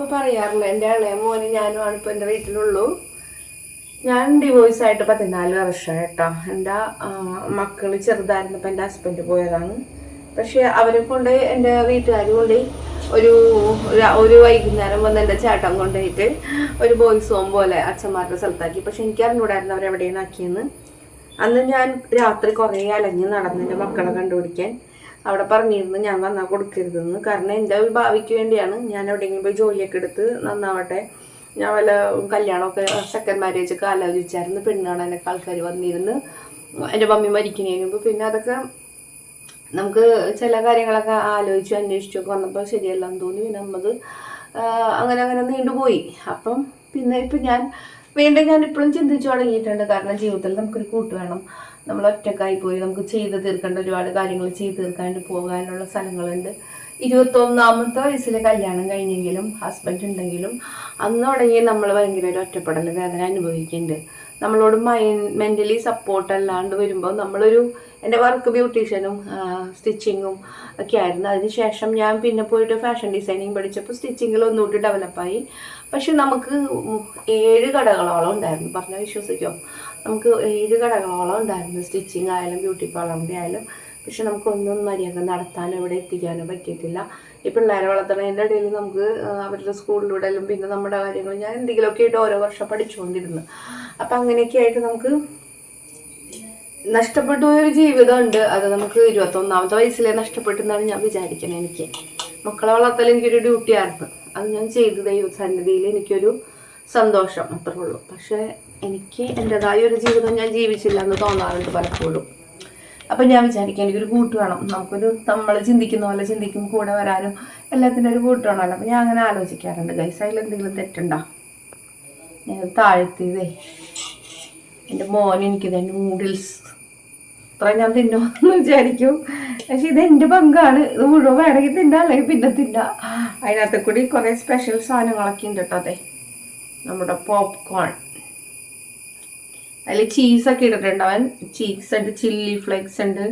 അപ്പോൾ പറയാറില്ല, എൻ്റെ ഇളയ മോന് ഞാനുമാണ് ഇപ്പോൾ എൻ്റെ വീട്ടിലുള്ളൂ. ഞാൻ ഡിവോഴ്സായിട്ട് 14 വർഷമായി കേട്ടോ. എൻ്റെ മക്കൾ ചെറുതായിരുന്നപ്പോൾ എൻ്റെ ഹസ്ബൻഡ് പോയതാണ്. പക്ഷേ അവരെ കൊണ്ട് എൻ്റെ വീട്ടുകാർ കൊണ്ട് ഒരു വൈകുന്നേരം വന്ന് എൻ്റെ ചേട്ടൻ കൊണ്ടുപോയിട്ട് ഒരു ബോയ്സ് ഹോം പോലെ അച്ഛന്മാരുടെ സ്ഥലത്താക്കി. പക്ഷെ എനിക്ക് അറിഞ്ഞൂടായിരുന്നു അവരെവിടെയാണ് ആക്കിയെന്ന്. അന്ന് ഞാൻ രാത്രി കുറേ അലഞ്ഞ് നടന്ന് എൻ്റെ മക്കളെ കണ്ടുപിടിക്കാൻ. അവിടെ പറഞ്ഞിരുന്നു ഞാൻ വന്നാൽ കൊടുക്കരുതെന്ന്. കാരണം എൻ്റെ ഒരു ഭാവിക്ക് വേണ്ടിയാണ്. ഞാൻ എവിടെയെങ്കിലും പോയി ജോലിയൊക്കെ എടുത്ത് നന്നാവട്ടെ. ഞാൻ വല്ല കല്യാണമൊക്കെ സെക്കൻഡ് മാരേജൊക്കെ ആലോചിച്ചായിരുന്നു. പെണ്ണ് കാണാനൊക്കെ ആൾക്കാർ വന്നിരുന്നു എൻ്റെ മമ്മി മരിക്കുന്നതിന് മുമ്പ്. പിന്നെ അതൊക്കെ നമുക്ക് ചില കാര്യങ്ങളൊക്കെ ആലോചിച്ചു അന്വേഷിച്ചൊക്കെ വന്നപ്പോൾ ശരിയല്ലെന്ന് തോന്നി. പിന്നെ നമ്മത് അങ്ങനെ നീണ്ടുപോയി. അപ്പം പിന്നെ ഇപ്പം ഞാൻ ഇപ്പോഴും ചിന്തിച്ചു തുടങ്ങിയിട്ടുണ്ട്. കാരണം ജീവിതത്തിൽ നമുക്കൊരു കൂട്ട് വേണം. നമ്മൾ ഒറ്റക്കായി പോയി നമുക്ക് ചെയ്ത് തീർക്കേണ്ട ഒരുപാട് കാര്യങ്ങൾ ചെയ്ത് തീർക്കാണ്ട് പോകാനുള്ള സ്ഥലങ്ങളുണ്ട്. 21ാമത്തെ വയസ്സിൽ കല്യാണം കഴിഞ്ഞെങ്കിലും ഹസ്ബൻഡ് ഉണ്ടെങ്കിലും അന്ന് തുടങ്ങി നമ്മൾ ഭയങ്കര ഒരു ഒറ്റപ്പെടൽ വേദന അനുഭവിക്കുന്നുണ്ട്. നമ്മളോട് മെൻ്റലി സപ്പോർട്ട് അല്ലാണ്ട് വരുമ്പോൾ എൻ്റെ വർക്ക് ബ്യൂട്ടീഷ്യനും സ്റ്റിച്ചിങ്ങും ഒക്കെ ആയിരുന്നു. അതിനുശേഷം ഞാൻ പിന്നെ പോയിട്ട് ഫാഷൻ ഡിസൈനിങ് പഠിച്ചപ്പോൾ സ്റ്റിച്ചിങ്ങിൽ ഒന്നുകൂടി ഡെവലപ്പായി. പക്ഷെ നമുക്ക് 7 കടകളോളം ഉണ്ടായിരുന്നു. പറഞ്ഞാൽ വിശ്വസിക്കോ, നമുക്ക് 7 കടകളോളം ഉണ്ടായിരുന്നു. സ്റ്റിച്ചിങ് ആയാലും ബ്യൂട്ടി പാർലറിൻ്റെ ആയാലും. പക്ഷെ നമുക്കൊന്നും മര്യാദ നടത്താനോ ഇവിടെ എത്തിക്കാനോ പറ്റിയിട്ടില്ല. ഈ പിള്ളേരെ വളർത്തുന്നതിൻ്റെ ഇടയിൽ നമുക്ക് അവരുടെ സ്കൂളിലൂടെയും പിന്നെ നമ്മുടെ കാര്യങ്ങൾ ഞാൻ എന്തെങ്കിലുമൊക്കെ ആയിട്ട് ഓരോ വർഷം പഠിച്ചുകൊണ്ടിരുന്നു. അപ്പം അങ്ങനെയൊക്കെ ആയിട്ട് നമുക്ക് നഷ്ടപ്പെട്ടു പോയൊരു ജീവിതമുണ്ട്. അത് നമുക്ക് 21ാമത്തെ വയസ്സിലേ നഷ്ടപ്പെട്ടെന്നാണ് ഞാൻ വിചാരിക്കുന്നത്. എനിക്ക് മക്കളെ വളർത്തൽ എനിക്കൊരു ഡ്യൂട്ടി ആയിരുന്നു. അത് ഞാൻ ചെയ്ത് ദൈവസന്നിധിയിൽ എനിക്കൊരു സന്തോഷം അത്രേ ഉള്ളൂ. പക്ഷേ എനിക്ക് എൻ്റെതായ ഒരു ജീവിതം ഞാൻ ജീവിച്ചില്ല എന്ന് തോന്നാറുണ്ട് പലപ്പോഴും. അപ്പം ഞാൻ വിചാരിക്കാം എനിക്കൊരു കൂട്ട് വേണം. നമ്മൾ ചിന്തിക്കുന്ന പോലെ ചിന്തിക്കും കൂടെ വരാനും എല്ലാത്തിനും ഒരു കൂട്ട് വേണമല്ലോ. അപ്പം ഞാൻ അങ്ങനെ ആലോചിക്കാറുണ്ട്. ഗൈസ്, അതിലെന്തെങ്കിലും തെറ്റുണ്ടോ? ഞാൻ താഴ്ത്തിയതേ എൻ്റെ മോൻ എനിക്കിത് നൂഡിൽസ് ഇത്ര ഞാൻ തിന്നുമെന്ന് വിചാരിക്കും. പക്ഷെ ഇതെൻ്റെ പങ്കാണ്. ഇത് മുഴുവൻ വേണമെങ്കിൽ തിന്നാ, അല്ലെങ്കിൽ പിന്നെ തിന്നാ. അതിനകത്ത് കൂടി കുറേ സ്പെഷ്യൽ സാധനങ്ങളൊക്കെ ഉണ്ട് കേട്ടോ. അതെ, നമ്മുടെ പോപ്കോൺ, അതിൽ ചീസൊക്കെ ഇട്ടിട്ടുണ്ട് അവൻ. ചീസ് ഉണ്ട്, ചില്ലി ഫ്ലേക്സ് ഉണ്ട്,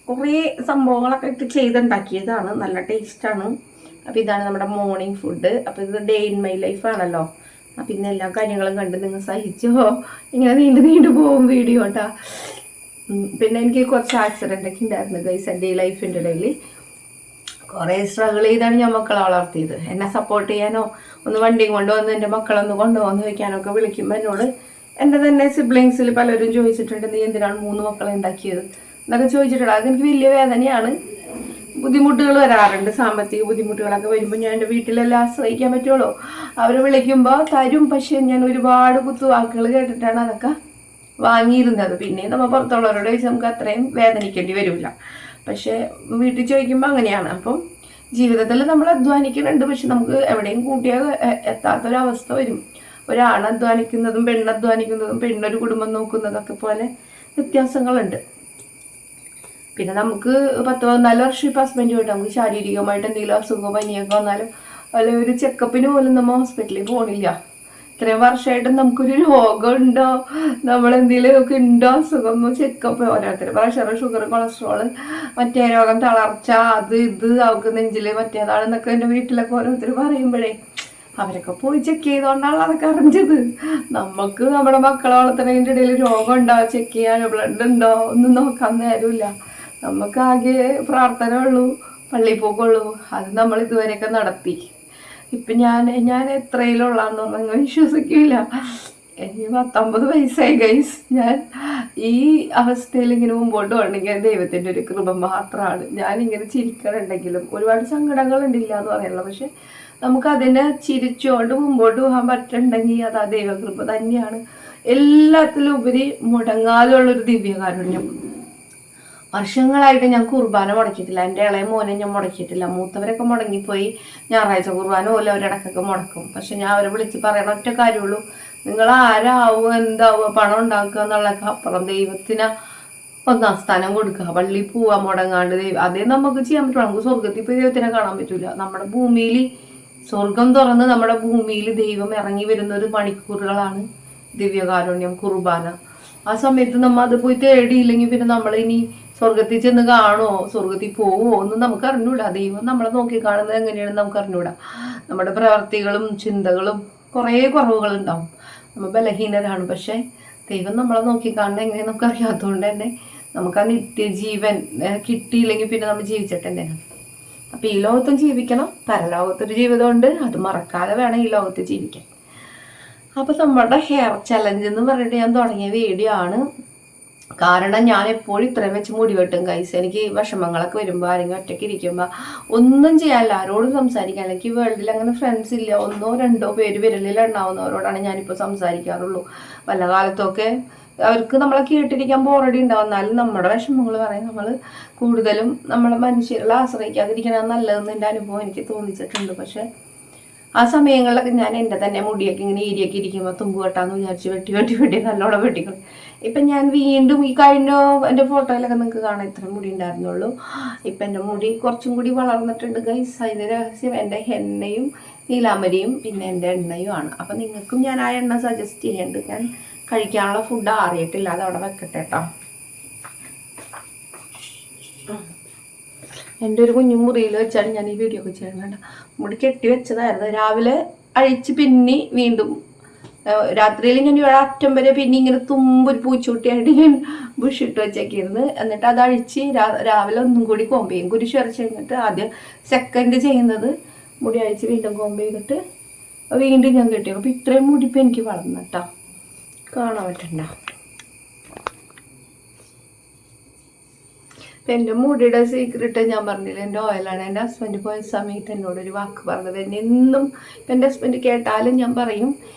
കുറേ സംഭവങ്ങളൊക്കെ ഇട്ട് ചെയ്തുണ്ടാക്കിയതാണ്. നല്ല ടേസ്റ്റാണ്. അപ്പോൾ ഇതാണ് നമ്മുടെ മോർണിംഗ് ഫുഡ്. അപ്പോൾ ഇത് ഡേ ഇൻ മൈ ലൈഫ് ആണല്ലോ. അപ്പം ഇന്ന് എല്ലാ കാര്യങ്ങളും കണ്ട് നിങ്ങൾ സഹിച്ചോ. ഇങ്ങനെ നീണ്ടു പോകും വീഡിയോ കേട്ടോ. പിന്നെ എനിക്ക് കുറച്ച് ആക്സിഡൻ്റൊക്കെ ഉണ്ടായിരുന്നു ഗൈസ് എൻ്റെ ഈ ലൈഫിൻ്റെ ഇടയിൽ. കുറേ സ്ട്രഗിൾ ചെയ്താണ് ഞാൻ മക്കളെ വളർത്തിയത്. എന്നെ സപ്പോർട്ട് ചെയ്യാനോ ഒന്ന് വണ്ടിയും കൊണ്ടുവന്ന് എൻ്റെ മക്കളൊന്ന് കൊണ്ടുപോകുന്ന വയ്ക്കാനൊക്കെ വിളിക്കുമ്പോൾ എന്നോട് എൻ്റെ തന്നെ സിബ്ലിങ്സിൽ പലരും ചോദിച്ചിട്ടുണ്ട്, നീ എന്തിനാണ് 3 മക്കളെ ഉണ്ടാക്കിയത് എന്നൊക്കെ ചോദിച്ചിട്ടുണ്ട്. അതെനിക്ക് വലിയ വേദനയാണ്. ബുദ്ധിമുട്ടുകൾ വരാറുണ്ട്. സാമ്പത്തിക ബുദ്ധിമുട്ടുകളൊക്കെ വരുമ്പോൾ ഞാൻ എൻ്റെ വീട്ടിലെല്ലാം ആശ്രയിക്കാൻ പറ്റുള്ളൂ. അവർ വിളിക്കുമ്പോൾ തരും. പക്ഷേ ഞാൻ ഒരുപാട് കുത്തുവാക്കുകൾ കേട്ടിട്ടാണ് അതൊക്കെ വാങ്ങിയിരുന്നത്. പിന്നെ നമ്മൾ പുറത്തുള്ളവരോട് ചോദിച്ചാൽ നമുക്ക് അത്രയും വേദനിക്കേണ്ടി വരില്ല. പക്ഷേ വീട്ടിൽ ചോദിക്കുമ്പോൾ അങ്ങനെയാണ്. അപ്പം ജീവിതത്തിൽ നമ്മൾ അധ്വാനിക്കുന്നുണ്ട്. പക്ഷെ നമുക്ക് എവിടെയും കൂട്ടിയാൽ എത്താത്തൊരവസ്ഥ വരും. ഒരാണ് അധ്വാനിക്കുന്നതും പെണ്ണധ്വാനിക്കുന്നതും പെണ്ണൊരു കുടുംബം നോക്കുന്നതൊക്കെ പോലെ വ്യത്യാസങ്ങളുണ്ട്. പിന്നെ നമുക്ക് 10-14 വർഷം ഇപ്പോൾ ഹസ്ബൻഡ് പോയിട്ട് നമുക്ക് ശാരീരികമായിട്ട് എന്തെങ്കിലും അസുഖമോ പനിയൊക്കെ വന്നാലും അല്ലെങ്കിൽ ഒരു ചെക്കപ്പിന് പോലും നമ്മൾ ഹോസ്പിറ്റലിൽ പോകണില്ല. ഇത്രയും വർഷമായിട്ട് നമുക്കൊരു രോഗമുണ്ടോ, നമ്മളെന്തെങ്കിലുമൊക്കെ ഉണ്ടോ അസുഖം ചെക്കപ്പ്. ഓരോരുത്തർ പ്രഷർ, ഷുഗർ, കൊളസ്ട്രോള്, മറ്റേ രോഗം, തളർച്ച, അത് ഇത് അവർക്ക് നെഞ്ചിൽ മറ്റേതാണെന്നൊക്കെ എൻ്റെ വീട്ടിലൊക്കെ ഓരോരുത്തർ പറയുമ്പോഴേ അവരൊക്കെ പോയി ചെക്ക് ചെയ്തുകൊണ്ടാണ് അതൊക്കെ അറിഞ്ഞത്. നമുക്ക് നമ്മുടെ മക്കളെ വളർത്തുന്നതിൻ്റെ ഇടയിൽ രോഗം ഉണ്ടോ, ചെക്ക് ചെയ്യാനോ ബ്ലഡ് ഉണ്ടോ ഒന്നും നോക്കാൻ നേരമില്ല. നമുക്ക് ആകെ പ്രാർത്ഥന ഉള്ളൂ, പള്ളിയിൽ പോക്കുള്ളൂ. അത് നമ്മൾ ഇതുവരെയൊക്കെ നടത്തി. ഇപ്പം ഞാൻ എത്രയിലുള്ളതെന്ന് പറഞ്ഞാൽ വിശ്വസിക്കില്ല. എനിക്ക് 19 വയസ്സായി ഗൈസ്. ഞാൻ ഈ അവസ്ഥയിൽ ഇങ്ങനെ മുമ്പോട്ട് പോകണമെങ്കിൽ ദൈവത്തിൻ്റെ ഒരു കൃപ മാത്രമാണ്. ഞാനിങ്ങനെ ചിരിക്കണുണ്ടെങ്കിലും ഒരുപാട് സങ്കടങ്ങളുണ്ടില്ല എന്ന് പറയുള്ളൂ. പക്ഷെ നമുക്കതിനെ ചിരിച്ചുകൊണ്ട് മുമ്പോട്ട് പോകാൻ പറ്റുന്നുണ്ടെങ്കിൽ അത് ആ ദൈവകൃപ തന്നെയാണ്. എല്ലാത്തിലും ഉപരി മുടങ്ങാതെയുള്ളൊരു ദിവ്യകാരുണ്യം. വർഷങ്ങളായിട്ട് ഞാൻ കുർബാന മുടക്കിയിട്ടില്ല. എൻ്റെ ഇളയ മോനെ ഞാൻ മുടക്കിയിട്ടില്ല. മൂത്തവരൊക്കെ മുടങ്ങിപ്പോയി. ഞായറാഴ്ച കുർബാന പോലെ അവരിടക്കൊക്കെ മുടക്കും. പക്ഷെ ഞാൻ അവരെ വിളിച്ച് പറയണ ഒറ്റ കാര്യമുള്ളൂ, നിങ്ങൾ ആരാവുക എന്താവുക പണം ഉണ്ടാക്കുക എന്നുള്ളതൊക്കെ അപ്പുറം ദൈവത്തിന് 1ാം സ്ഥാനം കൊടുക്കുക. പള്ളിയിൽ പോവാ മുടങ്ങാണ്ട് അതേ നമുക്ക് ചെയ്യാൻ പറ്റുള്ളൂ. നമുക്ക് സ്വർഗത്തിൽ പോയി ദൈവത്തിനെ കാണാൻ പറ്റൂല. നമ്മുടെ ഭൂമിയിൽ സ്വർഗം തുറന്ന് നമ്മുടെ ഭൂമിയിൽ ദൈവം ഇറങ്ങി വരുന്ന ഒരു മണിക്കൂറുകളാണ് ദിവ്യകാരുണ്യം, കുർബാന. ആ സമയത്ത് നമ്മൾ അത് പോയി തേടിയില്ലെങ്കിൽ പിന്നെ നമ്മളിനി സ്വർഗത്തിൽ ചെന്ന് കാണുമോ, സ്വർഗത്തിൽ പോവുമോ ഒന്നും നമുക്ക് അറിഞ്ഞൂടാ. ദൈവം നമ്മളെ നോക്കി കാണുന്നത് എങ്ങനെയാണെന്ന് നമുക്ക് അറിഞ്ഞൂടാ. നമ്മുടെ പ്രവർത്തികളും ചിന്തകളും കുറേ കുറവുകളുണ്ടാവും. നമ്മൾ ബലഹീനരാണ്. പക്ഷെ ദൈവം നമ്മളെ നോക്കി കാണുന്നത് എങ്ങനെയാണെന്ന് നമുക്ക് അറിയാത്തതുകൊണ്ട് തന്നെ നമുക്ക് ആ നിത്യജീവൻ കിട്ടിയില്ലെങ്കിൽ പിന്നെ നമ്മൾ ജീവിച്ചിട്ട് അപ്പൊ ഈ ലോകത്തും ജീവിക്കണം, പരലോകത്തൊരു ജീവിതമുണ്ട്, അത് മറക്കാതെ വേണം ഈ ലോകത്ത് ജീവിക്കാൻ. അപ്പൊ നമ്മുടെ ഹെയർ ചലഞ്ച് എന്ന് പറഞ്ഞിട്ട് ഞാൻ തുടങ്ങിയ വീഡിയോ ആണ്. കാരണം ഞാൻ എപ്പോഴും ഇത്രയും വെച്ച് മുടി വെട്ടും ഗൈസ്. എനിക്ക് വിഷമങ്ങളൊക്കെ വരുമ്പോൾ ആരെങ്കിലും ഒറ്റയ്ക്ക് ഇരിക്കുമ്പോൾ ഒന്നും ചെയ്യാനില്ല, ആരോടും സംസാരിക്കാൻ. എനിക്ക് വേൾഡിൽ അങ്ങനെ ഫ്രണ്ട്സ് ഇല്ല. 1 or 2 പേര് വിരലിൽ എണ്ണാവുന്നവരോടാണ് ഞാനിപ്പോൾ സംസാരിക്കാറുള്ളൂ. വല്ല കാലത്തൊക്കെ അവർക്ക് നമ്മളെ കേട്ടിരിക്കാൻ ബോറടി ഉണ്ടാവും. എന്നാലും നമ്മുടെ വിഷമങ്ങൾ പറയും. നമ്മൾ കൂടുതലും നമ്മളെ മനുഷ്യരെ ആശ്രയിക്കാതിരിക്കണം നല്ലതെന്ന് എൻ്റെ അനുഭവം എനിക്ക് തോന്നിച്ചിട്ടുണ്ട്. പക്ഷെ ആ സമയങ്ങളിലൊക്കെ ഞാൻ എൻ്റെ തന്നെ മുടിയൊക്കെ ഇങ്ങനെ ഏരിയൊക്കെ ഇരിക്കുമ്പോൾ തുമ്പ് വെട്ടാന്ന് വിചാരിച്ച് വെട്ടി നല്ലോണം വെട്ടിക്കളി. ഇപ്പം ഞാൻ വീണ്ടും ഈ കഴിഞ്ഞ എൻ്റെ ഫോട്ടോയിലൊക്കെ നിങ്ങൾക്ക് കാണാൻ ഇത്ര മുടി ഉണ്ടായിരുന്നുള്ളൂ. ഇപ്പം എൻ്റെ മുടി കുറച്ചും കൂടി വളർന്നിട്ടുണ്ട് ഗൈസ്. അതിൻ്റെ രഹസ്യം എൻ്റെ എണ്ണയും നീലാമരിയും പിന്നെ എൻ്റെ എണ്ണയും ആണ്. അപ്പം നിങ്ങൾക്കും ഞാൻ ആ എണ്ണ സജസ്റ്റ് ചെയ്യുന്നുണ്ട്. ഞാൻ കഴിക്കാനുള്ള ഫുഡ് ആറിയിട്ടില്ല, അത് അവിടെ വെക്കട്ടെ കേട്ടോ. എൻ്റെ ഒരു കുഞ്ഞു മുറിയിൽ വെച്ചാണ് ഞാൻ ഈ വീഡിയോ ഒക്കെ ചെയ്യുന്നത്. മുടി കെട്ടി വെച്ചതായിരുന്നു, രാവിലെ അഴിച്ച് പിന്നെ വീണ്ടും രാത്രിയിൽ ഞാൻ ഇവിടെ അറ്റം വരെ പിന്നെ ഇങ്ങനെ തുമ്പൊരു പൂച്ചൂട്ടിയായിട്ട് ഞാൻ ബുഷിട്ട് വെച്ചേക്കിരുന്നു. എന്നിട്ട് അത് അഴിച്ച് രാവിലെ ഒന്നും കൂടി കോമ്പ് ചെയ്യും. കുരിശ് വരച്ച് കഴിഞ്ഞിട്ട് ആദ്യം സെക്കൻഡ് ചെയ്യുന്നത് മുടി അഴിച്ച് വീണ്ടും കോമ്പ് ചെയ്തിട്ട് വീണ്ടും ഞാൻ കെട്ടി. അപ്പം ഇത്രയും മുടിപ്പം എനിക്ക് വളർന്നു കേട്ടോ, കാണാൻ പറ്റണ്ട. എൻ്റെ മുടിയുടെ സീക്രട്ട് ഞാൻ പറഞ്ഞില്ല, എൻ്റെ ഓയിലാണ്. എൻ്റെ ഹസ്ബൻഡ് പോയ സമയത്ത് എന്നോടൊരു വാക്ക് പറഞ്ഞത് എന്നെ എന്നും എൻ്റെ ഹസ്ബൻഡ് കേട്ടാലും ഞാൻ പറയും,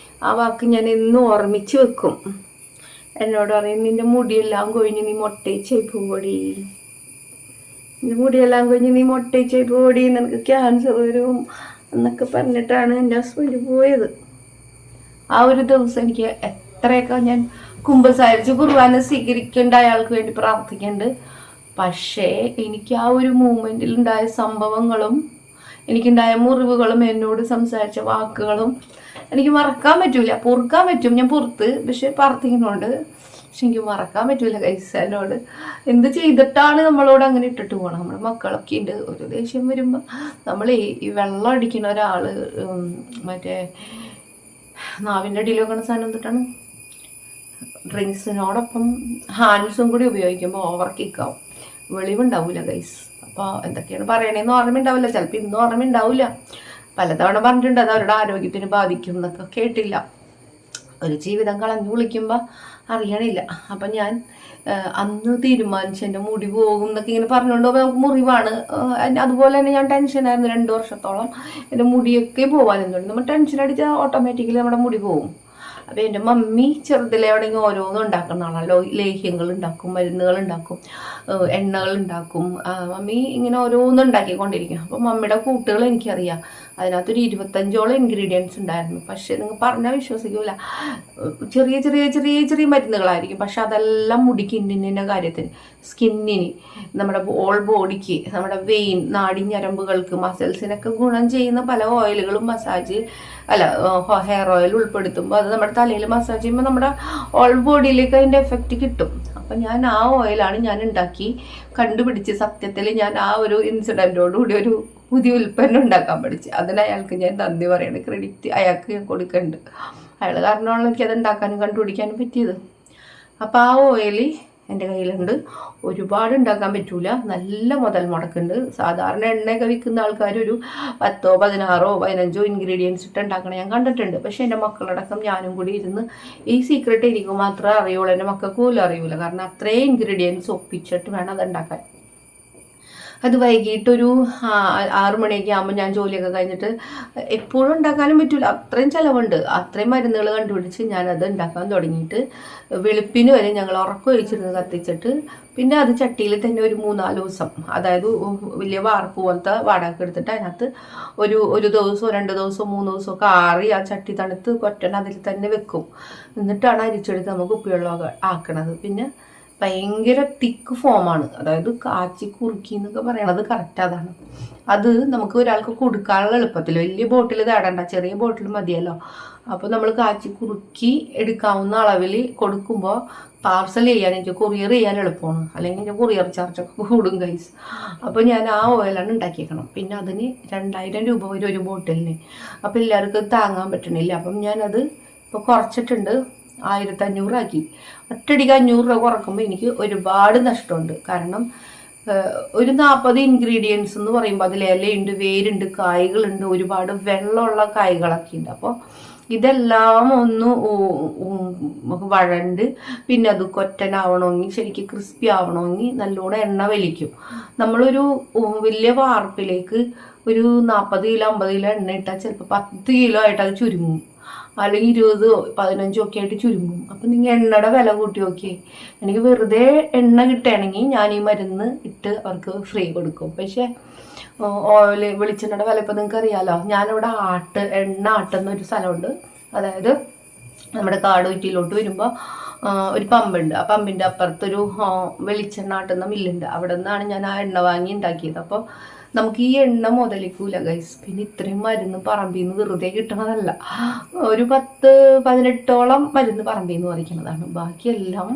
ആ വാക്ക് ഞാൻ എന്നും ഓർമ്മിച്ച് വെക്കും. എന്നോട് പറയും, നിൻ്റെ മുടിയെല്ലാം കൊഴിഞ്ഞ് നീ മൊട്ടയിച്ചായി പോടി, നിൻ്റെ മുടിയെല്ലാം കൊഴിഞ്ഞ് നീ മൊട്ടയിച്ചായി പോടി, നിനക്ക് ക്യാൻസർ വരും എന്നൊക്കെ പറഞ്ഞിട്ടാണ് എൻ്റെ ഹസ്ബൻഡ് പോയത്. ആ ഒരു ദിവസം എനിക്ക് എത്രയൊക്കെ ഞാൻ കുമ്പസാരിച്ച് കുർബാന സ്വീകരിക്കേണ്ട അയാൾക്ക് വേണ്ടി പ്രാർത്ഥിക്കുന്നുണ്ട്. പക്ഷേ എനിക്ക് ആ ഒരു മൂമെൻറ്റിൽ ഉണ്ടായ സംഭവങ്ങളും എനിക്കുണ്ടായ മുറിവുകളും എന്നോട് സംസാരിച്ച വാക്കുകളും എനിക്ക് മറക്കാൻ പറ്റൂല. പൊറുക്കാൻ പറ്റും, ഞാൻ പുറത്ത്, പക്ഷെ പ്രാർത്ഥിക്കുന്നുണ്ട്. പക്ഷെ എനിക്ക് മറക്കാൻ പറ്റൂല ഗൈസ്. എന്നോട് എന്ത് ചെയ്തിട്ടാണ് നമ്മളോട് അങ്ങനെ ഇട്ടിട്ട് പോകണം. നമ്മുടെ മക്കളൊക്കെ ഉണ്ട്. ഒരു ദേഷ്യം വരുമ്പോൾ നമ്മൾ ഈ വെള്ളം അടിക്കുന്ന ഒരാൾ മറ്റേ നാവിൻ്റെ അടിയിൽ വെക്കണ സാധനം എന്തിട്ടാണ്, ഡ്രിങ്ക്സിനോടൊപ്പം ഹാൻഡ്സും കൂടി ഉപയോഗിക്കുമ്പോൾ ഓവർ കിക്കാവും, വെളിവുണ്ടാവില്ല ഗൈസ്. അപ്പോൾ എന്തൊക്കെയാണ് പറയണേന്ന് ഓർമ്മയുണ്ടാവില്ല, ചിലപ്പോൾ ഇന്നും ഓർമ്മയുണ്ടാവില്ല. പലതവണ പറഞ്ഞിട്ടുണ്ട് അത് അവരുടെ ആരോഗ്യത്തിന് ബാധിക്കും എന്നൊക്കെ, കേട്ടില്ല. ഒരു ജീവിതം കളഞ്ഞു വിളിക്കുമ്പോൾ അറിയണില്ല. അപ്പം ഞാൻ അന്ന് തീരുമാനിച്ചു എൻ്റെ മുടി പോകും എന്നൊക്കെ ഇങ്ങനെ പറഞ്ഞുകൊണ്ട് നമുക്ക് മുറിവാണ്. അതുപോലെ തന്നെ ഞാൻ ടെൻഷനായിരുന്നു 2 വർഷത്തോളം. എൻ്റെ മുടിയൊക്കെ പോകാനെന്നുണ്ട്. നമ്മൾ ടെൻഷൻ അടിച്ചാൽ ഓട്ടോമാറ്റിക്കലി നമ്മുടെ മുടി പോകും. അപ്പോൾ എൻ്റെ മമ്മി ചെറുതിലെ എവിടെയെങ്കിലും ഓരോന്നും ഉണ്ടാക്കുന്ന ആണല്ലോ, ലേഹ്യങ്ങൾ ഉണ്ടാക്കും, മരുന്നുകൾ ഉണ്ടാക്കും, എണ്ണകൾ ഉണ്ടാക്കും. മമ്മി ഇങ്ങനെ ഓരോന്നും ഉണ്ടാക്കിക്കൊണ്ടിരിക്കും. അപ്പോൾ മമ്മിയുടെ കൂട്ടുകൾ എനിക്കറിയാം. അതിനകത്തൊരു 25ഓളം ഇൻഗ്രീഡിയൻസ് ഉണ്ടായിരുന്നു. പക്ഷേ നിങ്ങൾ പറഞ്ഞാൽ വിശ്വസിക്കില്ല, ചെറിയ ചെറിയ ചെറിയ ചെറിയ മരുന്നുകളായിരിക്കും. പക്ഷെ അതെല്ലാം മുടിക്ക് ഇന്ന കാര്യത്തിന്, സ്കിന്നിന്, നമ്മുടെ ഓൾ ബോഡിക്ക്, നമ്മുടെ വെയിൻ, നാടിഞ്ഞരമ്പുകൾക്ക്, മസിൽസിനൊക്കെ ഗുണം ചെയ്യുന്ന പല ഓയിലുകളും മസാജ് ഹെയർ ഓയിൽ ഉൾപ്പെടുത്തുമ്പോൾ അത് നമ്മുടെ തലയിൽ മസാജ് ചെയ്യുമ്പോൾ നമ്മുടെ ഓൾ ബോഡിയിലേക്ക് അതിൻ്റെ എഫക്റ്റ് കിട്ടും. അപ്പം ഞാൻ ആ ഓയിലാണ് ഞാൻ ഉണ്ടാക്കി കണ്ടുപിടിച്ച്, സത്യത്തിൽ ഞാൻ ആ ഒരു ഇൻസിഡൻറ്റോടുകൂടി ഒരു പുതിയ ഉൽപ്പന്നം ഉണ്ടാക്കാൻ പഠിച്ചു. അതിന് അയാൾക്ക് ഞാൻ നന്ദി പറയണം, ക്രെഡിറ്റ് അയാൾക്ക് ഞാൻ കൊടുക്കുന്നുണ്ട്. അയാൾ കാരണമാണ് എനിക്കത് ഉണ്ടാക്കാനും കണ്ടുപിടിക്കാനും പറ്റിയത്. അപ്പോൾ ആ ഓയിൽ എൻ്റെ കയ്യിലുണ്ട്. ഒരുപാട് ഉണ്ടാക്കാൻ പറ്റൂല, നല്ല മുതൽ മുടക്കുണ്ട്. സാധാരണ എണ്ണയൊക്കെ വിൽക്കുന്ന ആൾക്കാർ ഒരു 10, 16, 15 ഇൻഗ്രീഡിയൻസ് ഇട്ട് ഉണ്ടാക്കണം ഞാൻ കണ്ടിട്ടുണ്ട്. പക്ഷേ എൻ്റെ മക്കളടക്കം ഞാനും കൂടി ഇരുന്ന് ഈ സീക്രട്ട് എനിക്ക് മാത്രമേ അറിയുള്ളൂ, എൻ്റെ മക്കൾക്ക് പോലും അറിയൂല. കാരണം അത്രയും ഇൻഗ്രീഡിയൻസ് ഒപ്പിച്ചിട്ട് വേണം അത് ഉണ്ടാക്കാൻ. അത് വൈകിട്ടൊരു 6 മണിയൊക്കെ ആകുമ്പോൾ ഞാൻ ജോലിയൊക്കെ കഴിഞ്ഞിട്ട്, എപ്പോഴും ഉണ്ടാക്കാനും പറ്റില്ല, അത്രയും ചിലവുണ്ട്. അത്രയും മരുന്നുകൾ കണ്ടുപിടിച്ച് ഞാനത് ഉണ്ടാക്കാൻ തുടങ്ങിയിട്ട് വെളുപ്പിന് വരെ ഞങ്ങൾ ഉറക്കമൊഴിച്ചിരുന്ന് കത്തിച്ചിട്ട്, പിന്നെ അത് ചട്ടിയിൽ തന്നെ ഒരു 3-4 ദിവസം, അതായത് വലിയ വാർപ്പ് പോലത്തെ വാടക എടുത്തിട്ട് അതിനകത്ത് ഒരു ദിവസമോ 2 ദിവസമോ 3 ദിവസമൊക്കെ ആറി ആ ചട്ടി തണുത്ത് കൊറ്റൻ അതിൽ തന്നെ വെക്കും. എന്നിട്ടാണ് അരിച്ചെടുത്ത് നമുക്ക് കുപ്പിവെള്ളമൊക്കെ ആക്കണത്. പിന്നെ ഭയങ്കര തിക്ക് ഫോമാണ്. അതായത് കാച്ചി കുറുക്കി എന്നൊക്കെ പറയണത് കറക്റ്റ് അതാണ്. അത് നമുക്ക് ഒരാൾക്ക് കൊടുക്കാനുള്ള എളുപ്പത്തിൽ വലിയ ബോട്ടിൽ തേടണ്ട, ചെറിയ ബോട്ടിൽ മതിയല്ലോ. അപ്പോൾ നമ്മൾ കാച്ചി കുറുക്കി എടുക്കാവുന്ന അളവിൽ കൊടുക്കുമ്പോൾ പാർസൽ ചെയ്യാൻ, എനിക്ക് കൊറിയർ ചെയ്യാൻ എളുപ്പമാണ്. അല്ലെങ്കിൽ എൻ്റെ കൊറിയർ ചാർജൊക്കെ കൂടും ഗൈസ്. അപ്പോൾ ഞാൻ ആ ഓയിലാണ് ഉണ്ടാക്കിയേക്കണം. പിന്നെ അതിന് 2000 രൂപ വരും ഒരു ബോട്ടിലിന്. അപ്പോൾ എല്ലാവർക്കും താങ്ങാൻ പറ്റണില്ല. അപ്പം ഞാനത് ഇപ്പോൾ കുറച്ചിട്ടുണ്ട്, 1500 ആക്കി. ഒറ്റയടിക്ക് 500 രൂപ കുറക്കുമ്പോൾ എനിക്ക് ഒരുപാട് നഷ്ടമുണ്ട്. കാരണം ഒരു 40 ഇൻഗ്രീഡിയൻസ് എന്ന് പറയുമ്പോൾ അതിൽ ഇലയുണ്ട്, വേരുണ്ട്, കായ്കളുണ്ട്, ഒരുപാട് വെള്ളമുള്ള കായ്കളൊക്കെ ഉണ്ട്. അപ്പോൾ ഇതെല്ലാം ഒന്ന് വഴണ്ട് പിന്നെ അത് കൊറ്റനാവണമെങ്കിൽ ശരിക്കും ക്രിസ്പി ആവണമെങ്കിൽ നല്ലോണം എണ്ണ വലിക്കും. നമ്മളൊരു വലിയ വാർപ്പിലേക്ക് ഒരു 40 കിലോ 50 കിലോ എണ്ണ ഇട്ടാൽ ചിലപ്പോൾ 10 കിലോ ആയിട്ട് അത് ചുരുങ്ങും, അല്ലെങ്കിൽ 20 15 ഒക്കെ ആയിട്ട് ചുരുങ്ങും. അപ്പം നിങ്ങൾ എണ്ണയുടെ വില കൂട്ടി നോക്കിയേ. എനിക്ക് വെറുതെ എണ്ണ കിട്ടുകയാണെങ്കിൽ ഞാൻ ഈ മരുന്ന് ഇട്ട് അവർക്ക് ഫ്രീ കൊടുക്കും. പക്ഷേ ഓയിൽ വെളിച്ചെണ്ണയുടെ വില ഇപ്പം നിങ്ങൾക്ക് അറിയാമല്ലോ. ഞാനിവിടെ എണ്ണ ആട്ടുന്ന ഒരു സ്ഥലമുണ്ട്. അതായത് നമ്മുടെ കാടുകുറ്റിയിലോട്ട് വരുമ്പോൾ ഒരു പമ്പുണ്ട്. ആ പമ്പിൻ്റെ അപ്പുറത്തൊരു വെളിച്ചെണ്ണ ആട്ടുന്ന മില്ലുണ്ട്. അവിടെ നിന്നാണ് ഞാൻ ആ എണ്ണ വാങ്ങി ഉണ്ടാക്കിയത്. അപ്പോൾ നമുക്ക് ഈ എണ്ണ മുതലിക്കൂല ഗൈസ്. പിന്നെ ഇത്രയും മരുന്ന് പറമ്പിൽ നിന്ന് വെറുതെ കിട്ടണതല്ല. ഒരു 10-18ഓളം മരുന്ന് പറമ്പിൽ നിന്ന് പറിക്കണതാണ്. ബാക്കിയെല്ലാം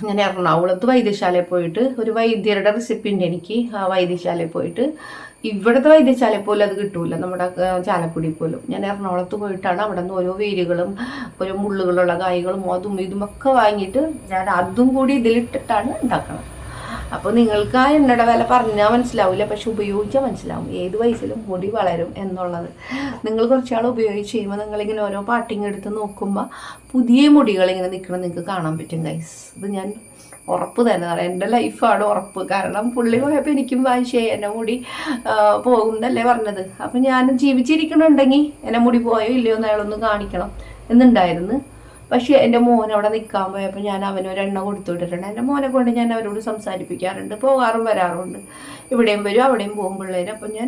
ഞാൻ എറണാകുളത്ത് വൈദ്യശാലയിൽ പോയിട്ട്, ഒരു വൈദ്യരുടെ റെസിപ്പി ഉണ്ട് എനിക്ക്. ആ വൈദ്യശാലയിൽ പോയിട്ട്, ഇവിടുത്തെ വൈദ്യശാലയിൽ പോലും അത് കിട്ടൂല, നമ്മുടെ ചാലക്കുടി പോലും. ഞാൻ എറണാകുളത്ത് പോയിട്ടാണ് അവിടെ നിന്ന് ഓരോ വേരുകളും ഓരോ മുള്ളുകളുള്ള കായ്കളും അതും ഇതുമൊക്കെ വാങ്ങിയിട്ട് ഞാൻ അതും കൂടി ഇതിലിട്ടിട്ടാണ് ഉണ്ടാക്കണം. അപ്പോൾ നിങ്ങൾക്ക് ആ എണ്ണയുടെ വില പറഞ്ഞാൽ മനസ്സിലാവില്ല, പക്ഷെ ഉപയോഗിച്ചാൽ മനസ്സിലാവും ഏത് വയസ്സിലും മുടി വളരും എന്നുള്ളത്. നിങ്ങൾ കുറച്ചാൾ ഉപയോഗിച്ച് കഴിയുമ്പോൾ നിങ്ങളിങ്ങനെ ഓരോ പാട്ടിങ് എടുത്ത് നോക്കുമ്പോൾ പുതിയ മുടികളിങ്ങനെ നിൽക്കണം നിങ്ങൾക്ക് കാണാൻ പറ്റും ഗൈസ്. ഇത് ഞാൻ ഉറപ്പ് തന്നെ പറയാം, എൻ്റെ ലൈഫാണ് ഉറപ്പ്. കാരണം പുള്ളി പോയപ്പോൾ എനിക്കും വായിച്ചേ എൻ്റെ മുടി പോകും എന്നല്ലേ പറഞ്ഞത്. അപ്പം ഞാൻ ജീവിച്ചിരിക്കണുണ്ടെങ്കിൽ എൻ്റെ മുടി പോയോ ഇല്ലയോ എന്ന് അയാളൊന്ന് കാണിക്കണം എന്നുണ്ടായിരുന്നു. പക്ഷേ എൻ്റെ മോൻ അവിടെ നിൽക്കാൻ പോയപ്പോൾ ഞാൻ അവനൊരെണ്ണ കൊടുത്തു വിട്ടിട്ടുണ്ട്. എൻ്റെ മോനെ കൊണ്ട് ഞാൻ അവരോട് സംസാരിപ്പിക്കാറുണ്ട്, പോകാറും വരാറുണ്ട്. ഇവിടെയും വരും അവിടെയും പോകും പിള്ളേര്. അപ്പം ഞാൻ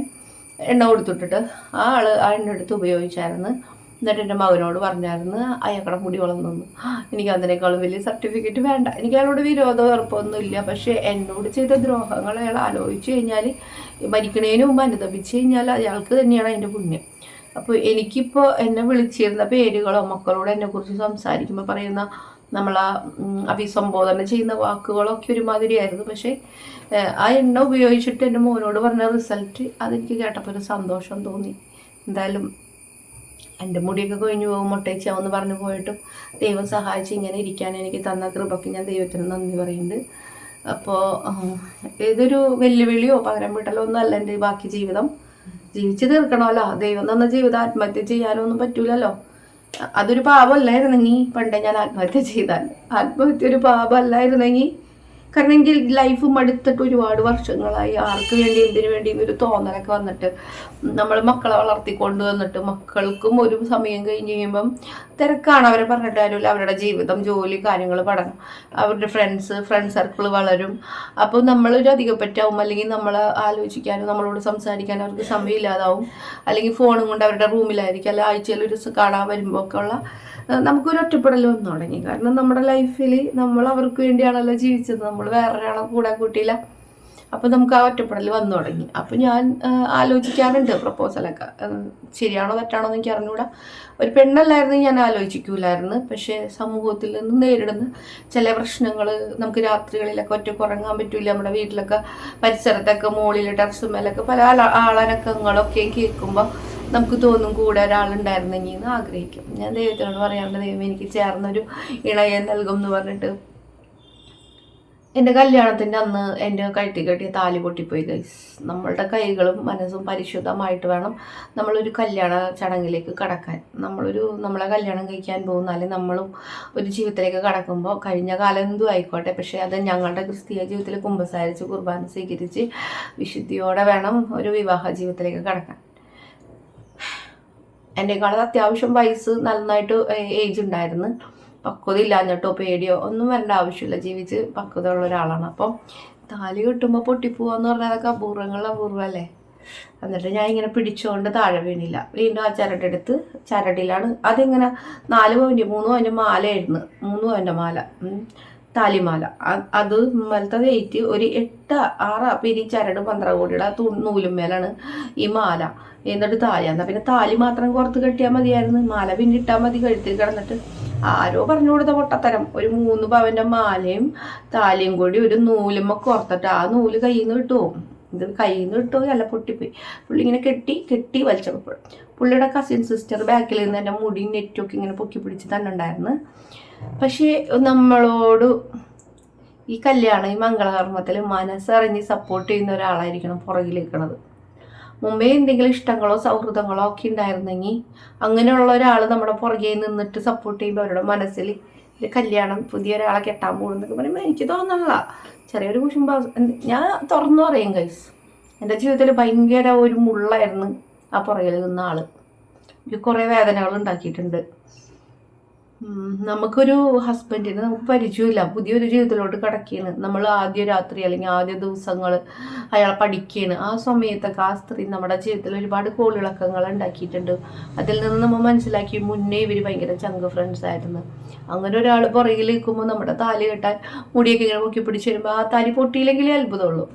എണ്ണ കൊടുത്തുവിട്ടിട്ട് ആ എണ്ണ എടുത്ത് ഉപയോഗിച്ചായിരുന്നു. എന്നിട്ട് എൻ്റെ മകനോട് പറഞ്ഞായിരുന്നു അയാളുടെ മുടി വളർന്നു. എനിക്ക് അതിനേക്കാളും വലിയ സർട്ടിഫിക്കറ്റ് വേണ്ട. എനിക്ക് അയാളോട് വിരോധം ഉറപ്പൊന്നുമില്ല. പക്ഷേ എന്നോട് ചെയ്ത ദ്രോഹങ്ങൾ അയാൾ ആലോചിച്ച് കഴിഞ്ഞാൽ, മരിക്കണേന് മുമ്പ് അനുതപിച്ച് കഴിഞ്ഞാൽ അയാൾക്ക് തന്നെയാണ് അതിൻ്റെ പുണ്യം. അപ്പോൾ എനിക്കിപ്പോൾ എന്നെ വിളിച്ചിരുന്ന പേരുകളോ മക്കളോട് എന്നെക്കുറിച്ച് സംസാരിക്കുമ്പോൾ പറയുന്ന നമ്മളാ അഭിസംബോധന ചെയ്യുന്ന വാക്കുകളൊക്കെ ഒരുമാതിരിയായിരുന്നു. പക്ഷേ ആ എണ്ണ ഉപയോഗിച്ചിട്ട് എൻ്റെ മോനോട് പറഞ്ഞ റിസൾട്ട് അതെനിക്ക് കേട്ടപ്പോൾ ഒരു സന്തോഷം തോന്നി. എന്തായാലും എൻ്റെ മുടിയൊക്കെ കൊഴിഞ്ഞു പോകും, മുട്ടയിച്ചാവെന്ന് പറഞ്ഞു പോയിട്ടും ദൈവം സഹായിച്ച് ഇങ്ങനെ ഇരിക്കാൻ എനിക്ക് തന്ന കൃപയ്ക്ക് ഞാൻ ദൈവത്തിന് നന്ദി പറയുന്നുണ്ട്. അപ്പോൾ ഏതൊരു വെല്ലുവിളിയോ പകരം വീട്ടലോ ഒന്നും അല്ല എൻ്റെ ബാക്കി ജീവിതം. ജീവിച്ച് തീർക്കണമല്ലോ. ദൈവം തന്ന ജീവിതം ആത്മഹത്യ ചെയ്യാനൊന്നും പറ്റൂലല്ലോ. അതൊരു പാപമല്ലായിരുന്നെങ്കിൽ പണ്ടേ ഞാൻ ആത്മഹത്യ ചെയ്താൽ. ആത്മഹത്യ ഒരു പാപമല്ലായിരുന്നെങ്കിൽ, കാരണം എനിക്ക് ലൈഫ് മടുത്തിട്ട് ഒരുപാട് വർഷങ്ങളായി. ആർക്ക് വേണ്ടി എന്തിനു വേണ്ടി ഒരു തോന്നലൊക്കെ വന്നിട്ട് നമ്മൾ മക്കളെ വളർത്തിക്കൊണ്ട് വന്നിട്ട് മക്കൾക്കും ഒരു സമയം കഴിഞ്ഞ് കഴിയുമ്പം തിരക്കാണ്. അവരെ പറഞ്ഞിട്ട് കാര്യമില്ല. അവരുടെ ജീവിതം, ജോലി, കാര്യങ്ങൾ, പഠനം, അവരുടെ ഫ്രണ്ട് സർക്കിൾ വളരും. അപ്പോൾ നമ്മളൊരു അധികപ്പറ്റാവും. അല്ലെങ്കിൽ നമ്മൾ ആലോചിക്കാനും നമ്മളോട് സംസാരിക്കാനും അവർക്ക് സമയമില്ലാതാവും. അല്ലെങ്കിൽ ഫോണും കൊണ്ട് അവരുടെ റൂമിലായിരിക്കും. അല്ലെങ്കിൽ ആഴ്ചയിൽ ഒരു കാണാൻ വരുമ്പോൾ ഒക്കെ ഉള്ള നമുക്കൊരു ഒറ്റപ്പെടൽ വന്നു തുടങ്ങി. കാരണം നമ്മുടെ ലൈഫിൽ നമ്മൾ അവർക്ക് വേണ്ടിയാണല്ലോ ജീവിച്ചത്, നമ്മൾ വേറൊരാളെ കൂടെ കൂട്ടിയില്ല. അപ്പോൾ നമുക്ക് ആ ഒറ്റപ്പെടൽ വന്നു തുടങ്ങി. അപ്പോൾ ഞാൻ ആലോചിക്കാറുണ്ട് പ്രപ്പോസലൊക്കെ. ശരിയാണോ തെറ്റാണോ എന്ന് എനിക്ക് അറിഞ്ഞുകൂടാ. ഒരു പെണ്ണല്ലായിരുന്നു ഞാൻ ആലോചിക്കൂലായിരുന്നു. പക്ഷേ സമൂഹത്തിൽ നിന്ന് നേരിടുന്ന ചില പ്രശ്നങ്ങൾ, നമുക്ക് രാത്രികളിലൊക്കെ ഒറ്റയ്ക്ക് ഉറങ്ങാൻ പറ്റില്ല. നമ്മുടെ വീട്ടിലൊക്കെ പരിസരത്തൊക്കെ മുകളിൽ ടെറസ് മേലൊക്കെ പല ആളനക്കങ്ങളൊക്കെ കേൾക്കുമ്പോൾ നമുക്ക് തോന്നും കൂടെ ഒരാളുണ്ടായിരുന്നെങ്കിൽ എന്ന് ആഗ്രഹിക്കും. ഞാൻ ദൈവത്തിനോട് പറയാറുണ്ട്, ദൈവം എനിക്ക് ചേർന്നൊരു ഇണയെ നൽകും എന്ന് പറഞ്ഞിട്ട്. എൻ്റെ കല്യാണത്തിൻ്റെ അന്ന് എൻ്റെ കഴുത്തിൽ കെട്ടിയ താലി പൊട്ടിപ്പോയി ഗൈസ്. നമ്മളുടെ കൈകളും മനസ്സും പരിശുദ്ധമായിട്ട് വേണം നമ്മളൊരു കല്യാണ ചടങ്ങിലേക്ക് കടക്കാൻ. നമ്മളെ കല്യാണം കഴിക്കാൻ പോകുന്നാലും നമ്മളും ഒരു ജീവിതത്തിലേക്ക് കടക്കുമ്പോൾ കഴിഞ്ഞ കാലം എന്തും ആയിക്കോട്ടെ, പക്ഷേ അത് ഞങ്ങളുടെ ക്രിസ്തീയ ജീവിതത്തിൽ കുമ്പസാരിച്ച് കുർബാന സ്വീകരിച്ച് വിശുദ്ധിയോടെ വേണം ഒരു വിവാഹ ജീവിതത്തിലേക്ക് കടക്കാൻ. എന്നെക്കാളും അത്യാവശ്യം വയസ്സ് നന്നായിട്ട് ഏജ് ഉണ്ടായിരുന്നു. പക്വത ഇല്ലാഞ്ഞിട്ടോ പേടിയോ ഒന്നും വരേണ്ട ആവശ്യമില്ല. ജീവിച്ച് പക്വത ഉള്ള ഒരാളാണ്. അപ്പം താലി കെട്ടുമ്പോൾ പൊട്ടിപ്പോവാന്ന് പറഞ്ഞാൽ അതൊക്കെ അപൂർവമല്ലേ. എന്നിട്ട് ഞാൻ ഇങ്ങനെ പിടിച്ചുകൊണ്ട് താഴെ വീണില്ല. വീണ്ടും ആ ചരടെടുത്ത് ചരടിലാണ് അതിങ്ങനെ 4 പവൻ്റെ 3 പവൻ്റെ മാലയായിരുന്നു. 3 പവൻ്റെ മാല താലിമാല. അത് മലത്തെ വെയിറ്റ് ഒരു 8-6 പിരി ചരട് 12 കോടിയുടെ നൂലും മേലാണ് ഈ മാല. എന്നിട്ട് താലി എന്നാൽ പിന്നെ താലി മാത്രം പുറത്ത് കെട്ടിയാൽ മതിയായിരുന്നു, മാല പിന്നെ ഇട്ടാൽ മതി കഴുത്തിൽ കിടന്നിട്ട്. ആരോ പറഞ്ഞു കൊടുത്ത പൊട്ടത്തരം. ഒരു 3 പവന്റെ മാലയും താലിയും കൂടി ഒരു നൂലുമ്മ കോർത്തിട്ട് ആ നൂല് കയ്യിൽ നിന്ന് കിട്ടുമോ? ഇത് കയ്യിൽ നിന്ന് കിട്ടുമോ? അല്ല, പൊട്ടിപ്പോയി. പുള്ളി ഇങ്ങനെ കെട്ടി വലിച്ചപ്പോൾ പുള്ളിയുടെ കസിൻ സിസ്റ്റർ ബാക്കിൽ നിന്ന് എൻ്റെ മുടി നെറ്റൊക്കെ ഇങ്ങനെ പൊക്കി പിടിച്ച് തന്നെ ഉണ്ടായിരുന്നു. പക്ഷേ നമ്മളോട് ഈ കല്യാണം, ഈ മംഗളകർമ്മത്തിൽ മനസ്സറിഞ്ഞ് സപ്പോർട്ട് ചെയ്യുന്ന ഒരാളായിരിക്കണം പുറകിൽ നിൽക്കണത്. മുമ്പേ എന്തെങ്കിലും ഇഷ്ടങ്ങളോ സൗഹൃദങ്ങളോ ഒക്കെ ഉണ്ടായിരുന്നെങ്കിൽ അങ്ങനെയുള്ള ഒരാൾ നമ്മുടെ പുറകെ നിന്നിട്ട് സപ്പോർട്ട് ചെയ്യുമ്പോൾ അവരുടെ മനസ്സിൽ ഒരു കല്യാണം, പുതിയ ഒരാളെ കെട്ടാൻ പോകുന്നൊക്കെ പറയുമ്പോൾ എനിക്ക് തോന്നണില്ല. ചെറിയൊരു കുശുമ്പ. ഞാൻ തുറന്നു പറയും ഗൈസ്, എൻ്റെ ജീവിതത്തിൽ ഭയങ്കര ഒരു മുള്ളായിരുന്നു ആ പുറകിൽ നിന്ന ആള്. കുറേ വേദനകൾ ഉണ്ടാക്കിയിട്ടുണ്ട്. നമുക്കൊരു ഹസ്ബൻഡിന് നമുക്ക് പരിചയമില്ല, പുതിയൊരു ജീവിതത്തിലോട്ട് കിടക്കുകയാണ് നമ്മൾ. ആദ്യ രാത്രി അല്ലെങ്കിൽ ആദ്യ ദിവസങ്ങൾ അയാളെ പഠിക്കുകയാണ്. ആ സമയത്തൊക്കെ ആ സ്ത്രീ നമ്മുടെ ജീവിതത്തിൽ ഒരുപാട് കോളിളക്കങ്ങൾ ഉണ്ടാക്കിയിട്ടുണ്ട്. അതിൽ നിന്ന് നമ്മൾ മനസ്സിലാക്കി മുന്നേ ഇവർ ഭയങ്കര ചങ്ക് ഫ്രണ്ട്സ് ആയിരുന്നു. അങ്ങനെ ഒരാൾ പുറകിൽ നിൽക്കുമ്പോൾ നമ്മുടെ താലി കെട്ടാൻ മുടിയൊക്കെ ഇങ്ങനെ മുക്കി പിടിച്ച് വരുമ്പോൾ ആ താലി പൊട്ടിയില്ലെങ്കിലേ അത്ഭുതമുള്ളൂ.